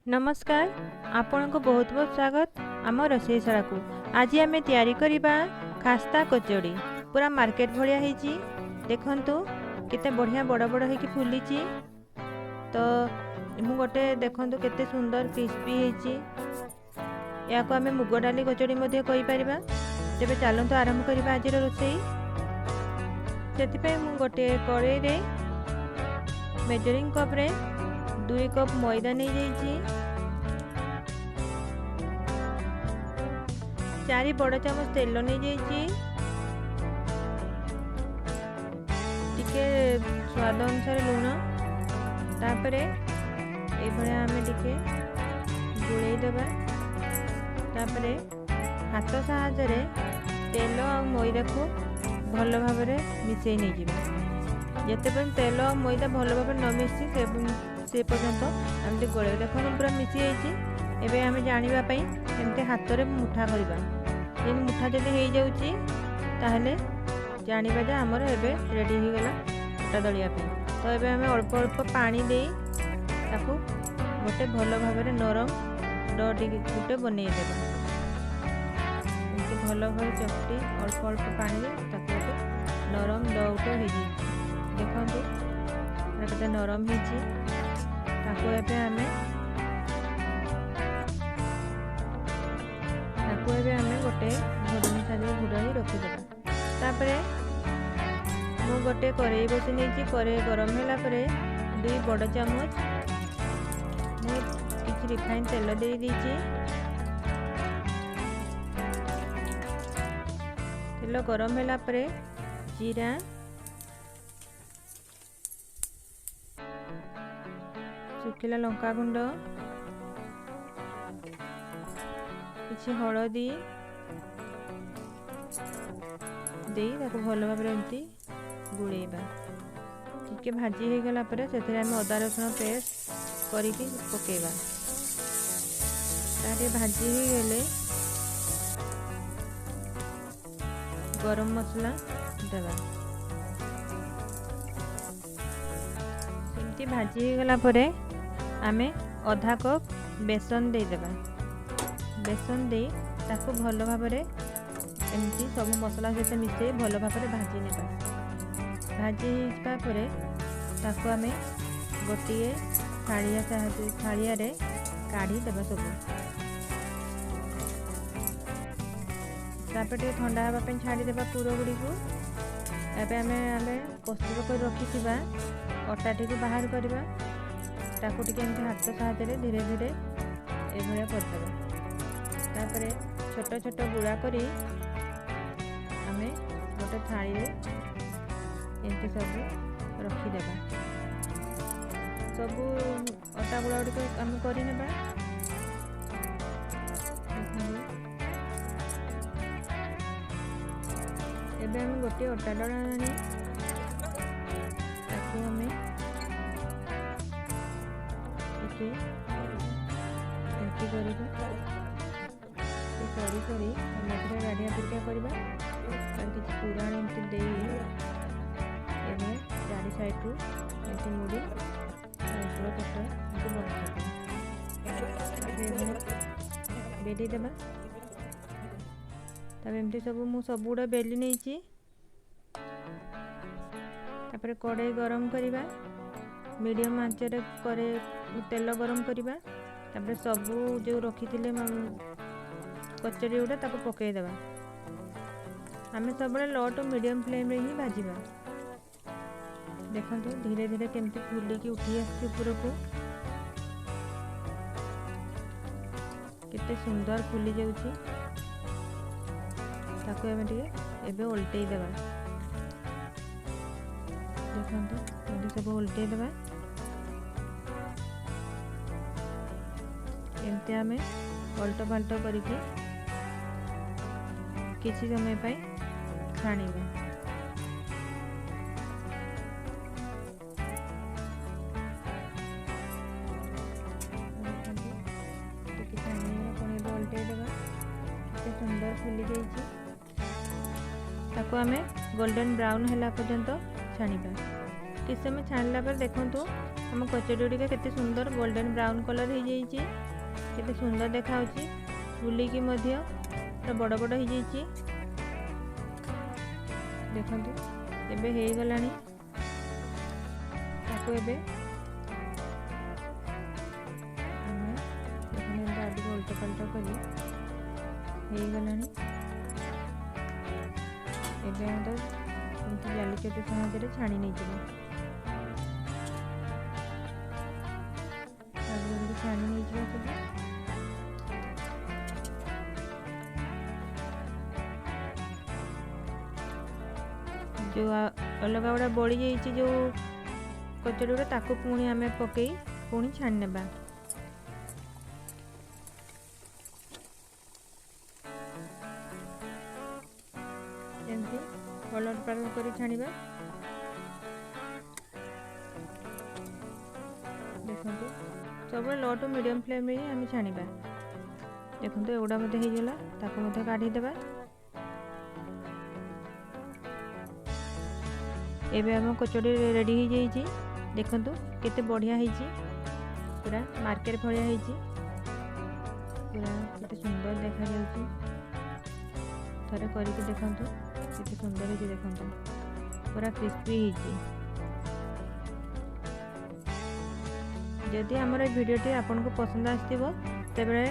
नमस्कार आपण को बहुत बहुत स्वागत आम रोषेईशाला को। आज आम तैयारी करबा खास्ता कचौड़ी। पूरा मार्केट भलिया होईची देखंतु केते बढ़िया बड़ बड़ होईकी फुलीची। तो मु गोटे देखंतु केते सुंदर क्रिस्पी होईची। या को आम मुग डाली कचौड़ी मध्ये कहि परिबा। तेबे चलंतु आरंभ करबा आज रोषेई। सेति पे मु गोटे कड़ाई रे मेजरिंग कप रे 2 कप मैदा नहीं जाइए। 4 बड़ चामच तेल नहीं जाइए। टिके स्वाद अनुसार लुण तापरे ए भलिया आमे टिके गुळेई देबा। तापरे हाथ साहाय्य रे तेल और मैदा को भल भाव में मिसई नहीं जिबा। जेते पण तेल और मैदा भल भाव न मिसी से पर्यंत आमती गोले देखो पूरा मिसी जाइए। एबे आमे जानिबा पई एमते हाथ रे मुठा करबा। जे मुठा जदि हो जाउची ताहले जानिबा जे हमर एबे रेडी हो गला आटा दलिया पे। तो एबे आमे अल्प अल्प पानी दे ताकू गोटे भल भाव में नरम डो टिके गुटे बनै देबा। एमती भल भाव चकटी अल्प अल्प पानी दे ताकू गोटे नरम डो उठे हो जाई। देखंतु केते नरम होईची। ताकू एबे आमे गोटे घोड़नी साजे घोड़ाई रखिदेबा। तापरे मु गोटे कड़ाई बसी नहीं। कड़ाई गरम होला परे 2 बड़ चामच मु किछि रिफाइन तेल दे दीची। तेल गरम होला परे जीरा सुखिला लंका गुंड किछि हलदी दे ताको भल भाव एमती गुड़ेबा। टिके भाजी हो गला परे सेथिरे हम अदा रसुण पेस्ट करिकी पकेबा। तारे भाजी हो गले गरम मसला देबा। सेमती भाजी हो गला परे आमे आधा कप बेसन दे देबा। बेसन दे ताको भल भाव में एमती सब मसला सहित मिसई भल भाव में भाजी नेबा। भाजी होइबा परे ताको आमे गोटिए थालिया रे काढ़ी देबा सब। तापरे ठंडा हवा पे छाड़ी देबा पूरा गुड़ी को। एबे आमे प्रस्तुत कर रखिथिबा अटा टी को बाहर करबा। ताको टिके एमती हाथ साहाय्य रे धीरे धीरे ए भलिया करदेबा। तापरे छोट छोट गुड़ा करी आमे गोटे थाली रे एमती सब रखिदेबा। सब अटा गुड़ा गुड़ी आमे करि नेबा। एबे आमे गोटे अटा डला आनी ताको आमे टिके एमती करिबा। करी मझे गाढ़िया पिरिका करवा कि पुराण एमती दे चारि साइड रू एमती मुड़ी अंचल कटा बेली देबा। तब एमती सब मु सब गुड़ा बेली नहीं। तापर कड़ाई गरम करवा मीडियम आंच रे करे तेल गरम करवा। तापर सब जो रखी कचौड़ी गुड़ा ताको पकई देबा। आमे सब लो टू मीडियम फ्लेम रे ही भाजीबा। देखंतु धीरे धीरे केमती फुली की उठी आसी ऊपर को केते सुंदर फुली जाउची। ताको एमे टिके एबे उल्टेई देबा। देखंतु एमती सब उल्टेई देबा। एमती आमे पलटो पाल्टो करिकी किसी समय पाई छाणीबा। सुंदर फुली जाइए। ताको आमे गोल्डन ब्राउन हैला पर्यंत छाणीबा। किछ समय छाणला पर देखंतु हम कचौड़ी गुड़िक केते सुंदर गोल्डन ब्राउन कलर हो जाइए, केते सुंदर देखा फुलिकी पूरा बड़ बड़ हो जाइए। देखंतु एबे हे गलानी ताको एबे उल्टा पल्टा करी हे गलानी। एबे हम तो जाली चटी साहाय्य छाणी नहीं छाणी नहीं सब जो अलग गुड़ा बड़ी जाइए जो कचौड़ी गुड़ा ताको पुणी आम पकई पुणी छाणी नेबा। एमती पलट पलट कर छाणिबा। देखंतु सब लो टू मीडियम फ्लेम रे हम छाणिबा। देखंतु एगुड़ा मते हे गेला ताको मते काढी देबा। एबे हम कचौड़ी रेडी हो जाइए। देखंतु केते बढ़िया ହେଇଛି, पूरा मार्केट भलिया ହେଇଛି, पूरा केते सुंदर देखा जाउची। थरे करके देखंतु केते सुंदर है, देखंतु पूरा क्रिस्पी ହେଇଛି। जदि हमर वीडियोटी आपन को पसंद आस्तिबो तेबे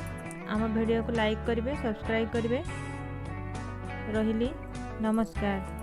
आम वीडियो को लाइक करिवे, सब्सक्राइब करिवे। रहिली, नमस्कार।